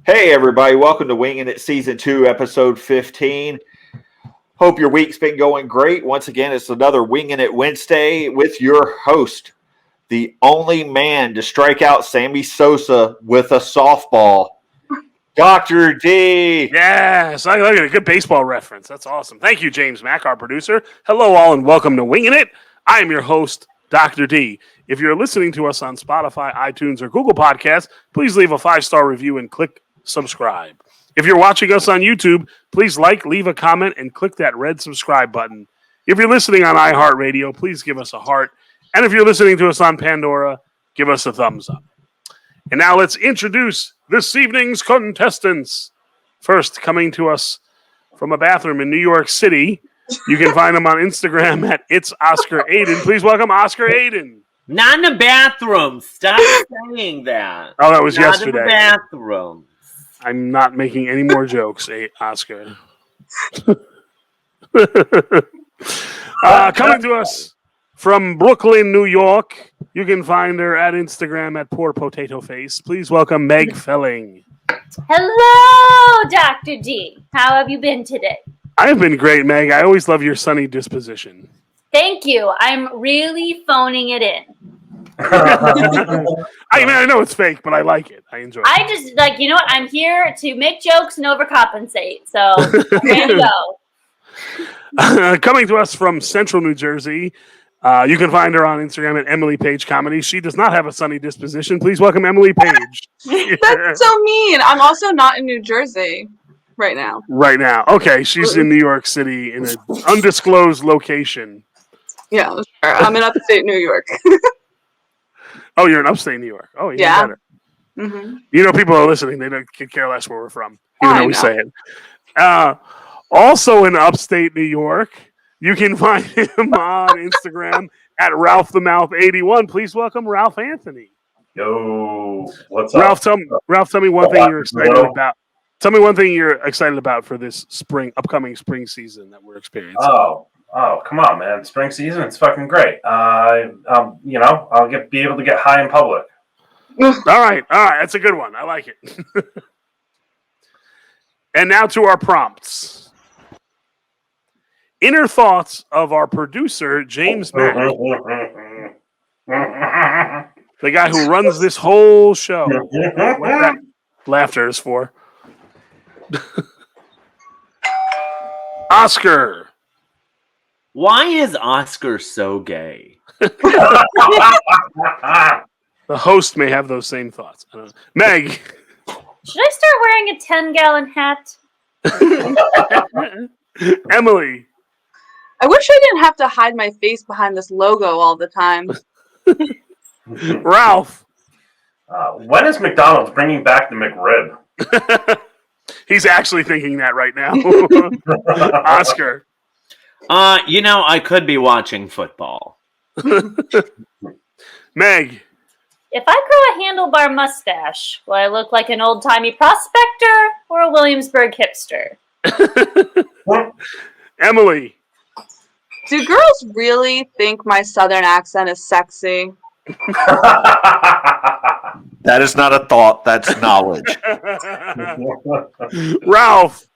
Hey, everybody. Welcome to Wingin' It Season 2, Episode 15. Hope your week's been going great. Once again, it's another Wingin' It Wednesday with your host, the only man to strike out Sammy Sosa with a softball, Dr. D. Yes, I like it. A good baseball reference. That's awesome. Thank you, James Mack, our producer. Hello, all, and welcome to Wingin' It. I am your host, Dr. D. If you're listening to us on Spotify, iTunes, or Google Podcasts, please leave a 5-star review and click subscribe. If you're watching us on YouTube, please leave a comment, and click that red subscribe button. If you're listening on iHeartRadio, please give us a heart. And if you're listening to us on Pandora, give us a thumbs up. And now let's introduce this evening's contestants. First, coming to us from a bathroom in New York City, you can find him on Instagram at It's Oscar Aydin. Please welcome Oscar Aydin. Not in the bathroom. Stop saying that. Oh, that was Not yesterday. in the bathroom. I'm not making any more jokes, Oscar. Coming to us from Brooklyn, New York, you can find her at Instagram at Poor Potato Face. Please welcome Meg Felling. Hello, Dr. D. How have you been today? I have been great, Meg. I always love your sunny disposition. Thank you. I'm really phoning it in. I know it's fake, but I like it. I enjoy it. I just, you know what? I'm here to make jokes and overcompensate. So, there you go. Coming to us from Central New Jersey, you can find her on Instagram at Emily Paige Comedy. She does not have a sunny disposition. Please welcome Emily Paige. That's so mean. I'm also not in New Jersey right now. Right now. Okay, she's in New York City in an undisclosed location. Yeah, sure. I'm in upstate New York. Oh, you're in upstate New York. Oh, even better. Mm-hmm. You know, people are listening. They don't care less where we're from, even though we know. say it. Also in upstate New York, you can find him on Instagram at Ralph the Mouth 81. Please welcome Ralph Anthony. Yo, what's Ralph, up? tell me one thing you're excited about. Tell me one thing you're excited about for this upcoming spring season that we're experiencing. Oh, come on, man! Spring season, it's fucking great. I'll be able to get high in public. All right, that's a good one. I like it. And now to our prompts. Inner thoughts of our producer, James Mack, the guy who runs this whole show. What that laughter is for. Oscar. Why is Oscar so gay? The host may have those same thoughts. I don't know. Meg. Should I start wearing a 10-gallon hat? Emily. I wish I didn't have to hide my face behind this logo all the time. Ralph. When is McDonald's bringing back the McRib? He's actually thinking that right now. Oscar. I could be watching football. Meg. If I grow a handlebar mustache, will I look like an old-timey prospector or a Williamsburg hipster? Emily. Do girls really think my southern accent is sexy? That is not a thought. That's knowledge. Ralph.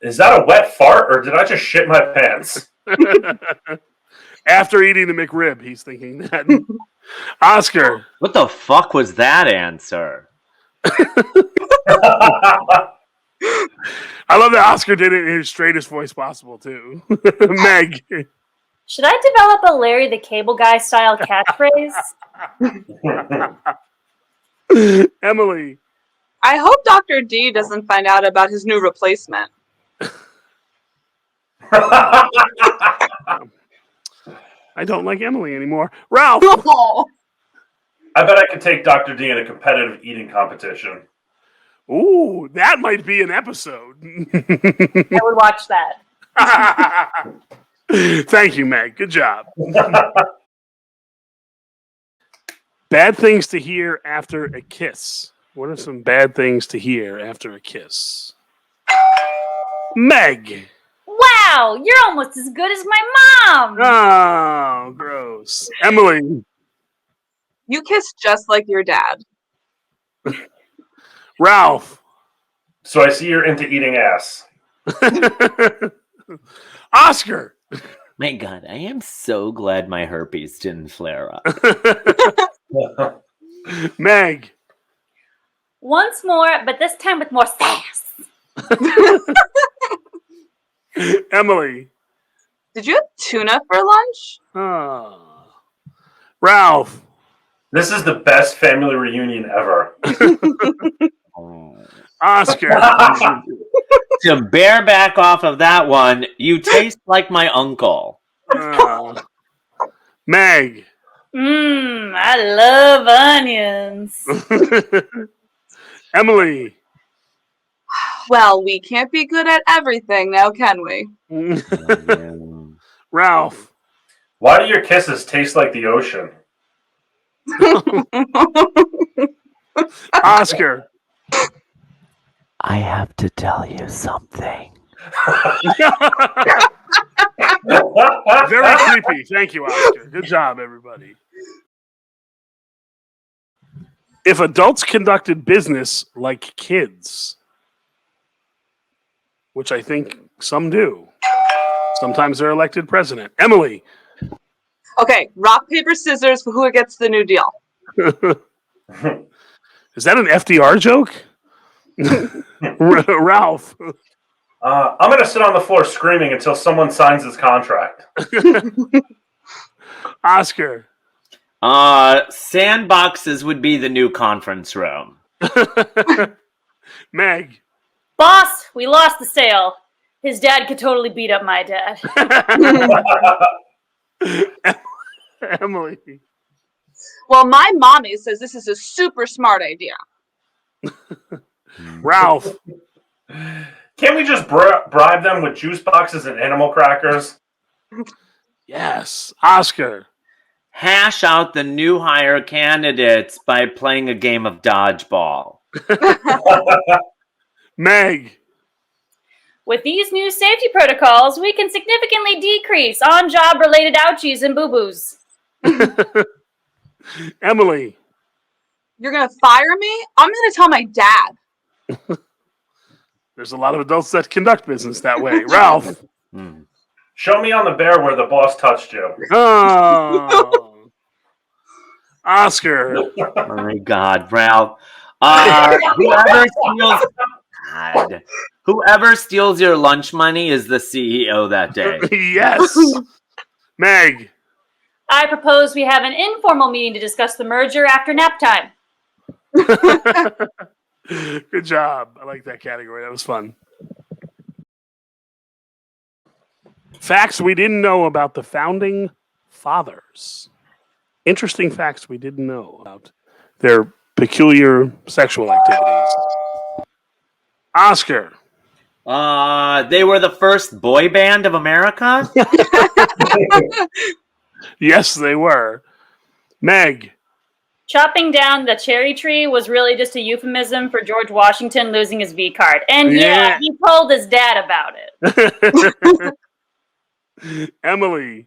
Is that a wet fart, or did I just shit my pants? After eating the McRib, he's thinking that. Oscar. What the fuck was that answer? I love that Oscar did it in his straightest voice possible, too. Meg. Should I develop a Larry the Cable Guy style catchphrase? Emily. I hope Dr. D doesn't find out about his new replacement. I don't like Emily anymore. Ralph. Oh. I bet I could take Dr. D in a competitive eating competition. Ooh, that might be an episode. I would watch that. Thank you, Meg. Good job. Bad things to hear after a kiss. What are some bad things to hear after a kiss? Meg. Wow, you're almost as good as my mom. Oh, gross. Emily. You kiss just like your dad. Ralph. So I see you're into eating ass. Oscar. My God, I am so glad my herpes didn't flare up. Meg. Once more, but this time with more sass. Emily. Did you have tuna for lunch? Oh. Ralph. This is the best family reunion ever. Oscar. To bear back off of that one, you taste like my uncle. Meg. I love onions. Emily. Well, we can't be good at everything now, can we? Ralph. Why do your kisses taste like the ocean? Oscar. I have to tell you something. Very creepy. Thank you, Oscar. Good job, everybody. If adults conducted business like kids, which I think some do, sometimes they're elected president. Emily. Okay, rock, paper, scissors for who gets the New Deal. Is that an FDR joke? Ralph. I'm going to sit on the floor screaming until someone signs this contract. Oscar. Sandboxes would be the new conference room. Meg. Boss, we lost the sale. His dad could totally beat up my dad. Emily. Well, my mommy says this is a super smart idea. Ralph. Can't we just bribe them with juice boxes and animal crackers? Yes. Oscar. Hash out the new hire candidates by playing a game of dodgeball. Meg. With these new safety protocols, we can significantly decrease on-job related ouchies and boo-boos. Emily. You're going to fire me? I'm going to tell my dad. There's a lot of adults that conduct business that way. Ralph. Show me on the bear where the boss touched you. Oh. Oscar. Oh my God, Ralph. Whoever steals your lunch money is the CEO that day. Yes. Meg. I propose we have an informal meeting to discuss the merger after nap time. Good job. I like that category. That was fun. Facts we didn't know about the founding fathers. Interesting facts we didn't know about their peculiar sexual activities. Oscar. They were the first boy band of America? Yes, they were. Meg. Chopping down the cherry tree was really just a euphemism for George Washington losing his V card. And yeah, he told his dad about it. Emily.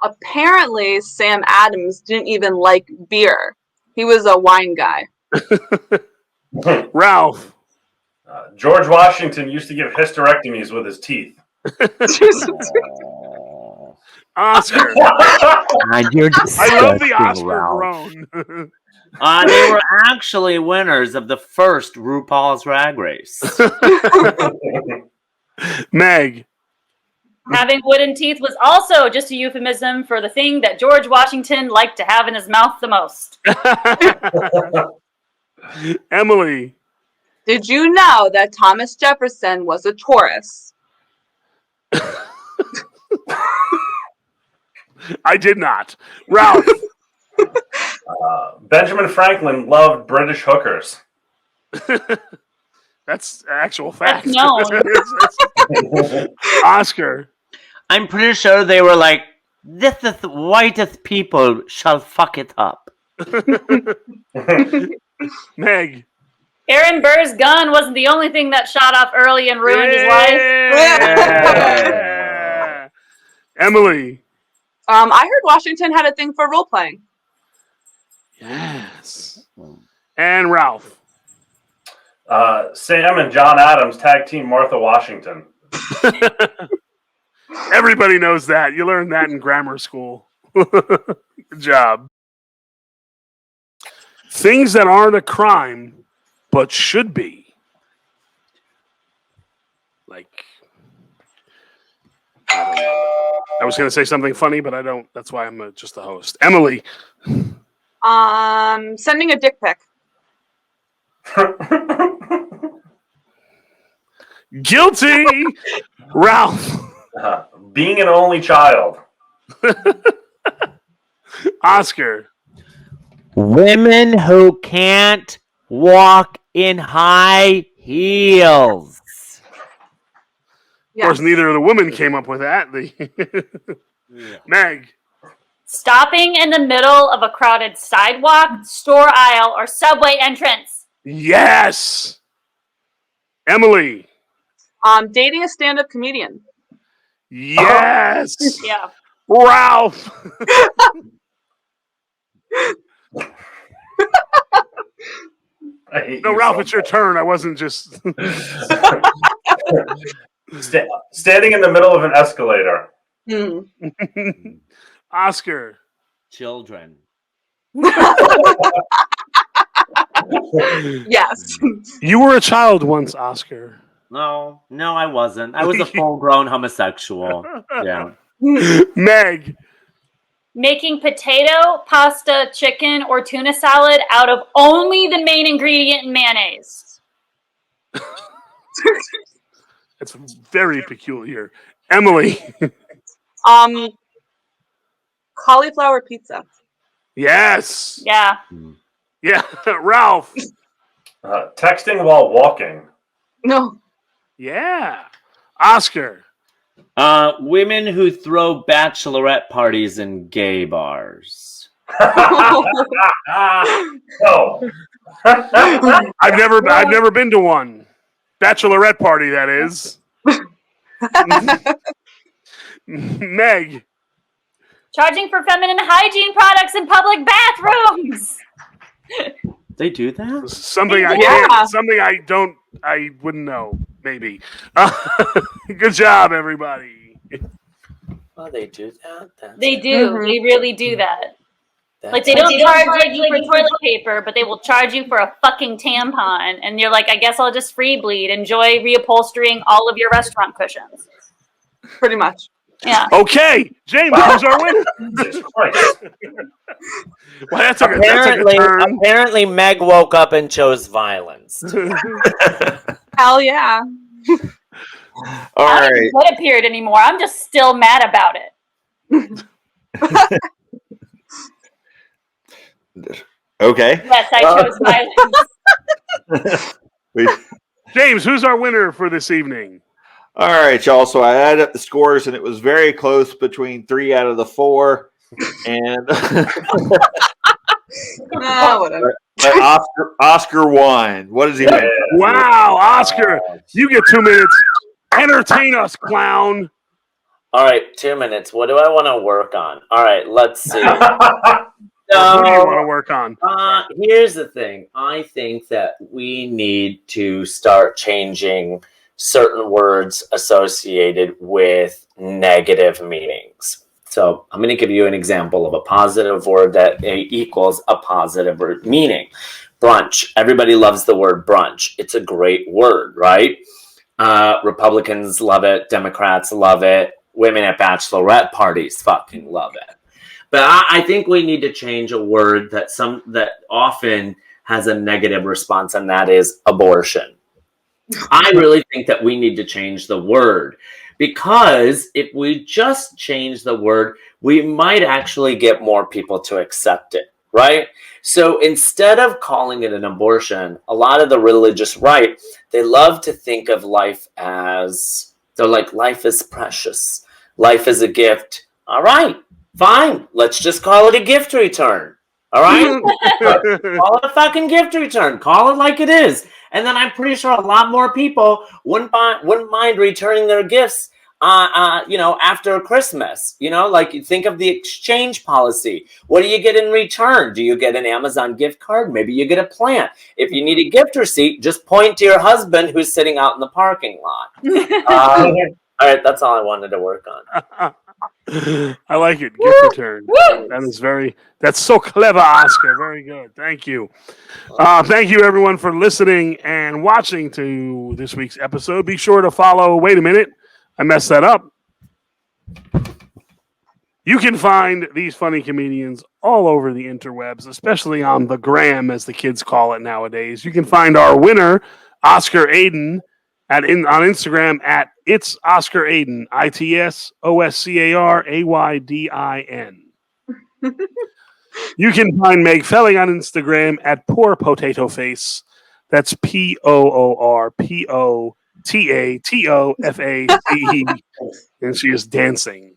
Apparently, Sam Adams didn't even like beer. He was a wine guy. Ralph. George Washington used to give hysterectomies with his teeth. Oscar. You're I love the Oscar Ralph. groan. They were actually winners of the first RuPaul's Drag Race. Meg. Having wooden teeth was also just a euphemism for the thing that George Washington liked to have in his mouth the most. Emily. Did you know that Thomas Jefferson was a Taurus? I did not. Ralph. Benjamin Franklin loved British hookers. That's actual fact. That's known. Oscar. I'm pretty sure they were like, this is the whitest people shall fuck it up. Meg. Aaron Burr's gun wasn't the only thing that shot off early and ruined his life. Yeah. Emily. I heard Washington had a thing for role playing. Yes. And Ralph. Sam and John Adams tag team Martha Washington. Everybody knows that. You learned that in grammar school. Good job. Things that aren't a crime, but should be. Like, I don't know. I was going to say something funny, but I don't. That's why I'm just the host. Emily. Sending a dick pic. Guilty. Ralph. Being an only child. Oscar. Women who can't walk in high heels. Of course, neither of the women came up with that. Meg. Stopping in the middle of a crowded sidewalk, store aisle, or subway entrance. Yes. Emily. Dating a stand-up comedian. Yes. Yeah. Ralph. No, Ralph, it's your turn. I wasn't just standing in the middle of an escalator. Oscar. Children. Yes. You were a child once, Oscar. No, I wasn't. I was a full-grown homosexual. Yeah. Meg. Making potato, pasta, chicken, or tuna salad out of only the main ingredient, mayonnaise. It's very peculiar. Emily. Cauliflower pizza. Yes. Yeah. Yeah. Ralph. Texting while walking. No. Yeah. Oscar. Women who throw bachelorette parties in gay bars. No. I've never been to one. Bachelorette party, that is. Meg. Charging for feminine hygiene products in public bathrooms. They do that? Something I can't. Something I don't. I wouldn't know. Maybe. Good job, everybody. Oh, they do that? They do. Mhm. They really do that. Like, they don't charge you for toilet paper, but they will charge you for a fucking tampon. And you're like, I guess I'll just free bleed. Enjoy reupholstering all of your restaurant cushions. Pretty much. Yeah. Okay, James, who's our winner? Jesus Christ. Well, that's a turn. Apparently, Meg woke up and chose violence. Hell yeah. All I don't right. even put a period anymore. I'm just still mad about it. Okay. Yes, I chose violence. James, who's our winner for this evening? All right, y'all. So I added up the scores, and it was very close between 3 out of the 4. And Whatever. but Oscar won. What does he win? Wow, Oscar, you get 2 minutes. Entertain us, clown. All right, 2 minutes. What do I want to work on? All right, let's see. Who do you want to work on? Here's the thing. I think that we need to start changing certain words associated with negative meanings. So I'm going to give you an example of a positive word that equals a positive meaning. Brunch. Everybody loves the word brunch. It's a great word, right? Republicans love it. Democrats love it. Women at bachelorette parties fucking love it. But I think we need to change a word that often has a negative response, and that is abortion. I really think that we need to change the word, because if we just change the word, we might actually get more people to accept it, right? So instead of calling it an abortion, a lot of the religious right, they love to think of life as, they're like, life is precious. Life is a gift. All right, fine. Let's just call it a gift return. All right? Call it a fucking gift return. Call it like it is. And then I'm pretty sure a lot more people wouldn't mind returning their gifts after Christmas. Like you think of the exchange policy. What do you get in return? Do you get an Amazon gift card? Maybe you get a plant. If you need a gift receipt, just point to your husband who's sitting out in the parking lot. All right, that's all I wanted to work on. I like it. Gift return. That's so clever, Oscar. Very good. Thank you. Thank you, everyone, for listening and watching to this week's episode. Be sure to follow. Wait a minute. I messed that up. You can find these funny comedians all over the interwebs, especially on the gram, as the kids call it nowadays. You can find our winner, Oscar Aydin, on Instagram at It's Oscar Aydin, ITSOSCARAYDIN. You can find Meg Felling on Instagram at Poor Potato Face. That's POORPOTATOFACE, and she is dancing.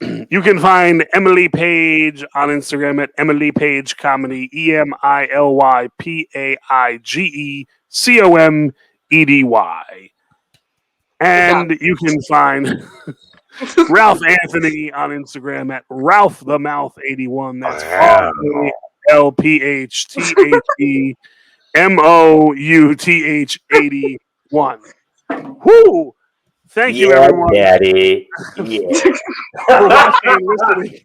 You can find Emily Paige on Instagram at Emily Paige Comedy, EMILYPAIGECOMEDY. And you can find Ralph Anthony on Instagram at Ralph the Mouth 81. That's RALPHTHEMOUTH 81. Whoo! Thank you, everyone, Daddy. Yeah. for watching and listening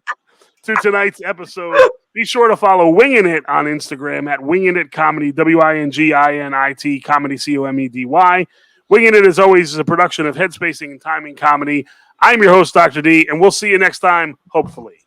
to tonight's episode. Be sure to follow Wingin' It on Instagram at Wingin' It Comedy, WINGINIT Comedy, COMEDY. Wingin' It, as always, is a production of Headspacing and Timing Comedy. I'm your host, Dr. D, and we'll see you next time, hopefully.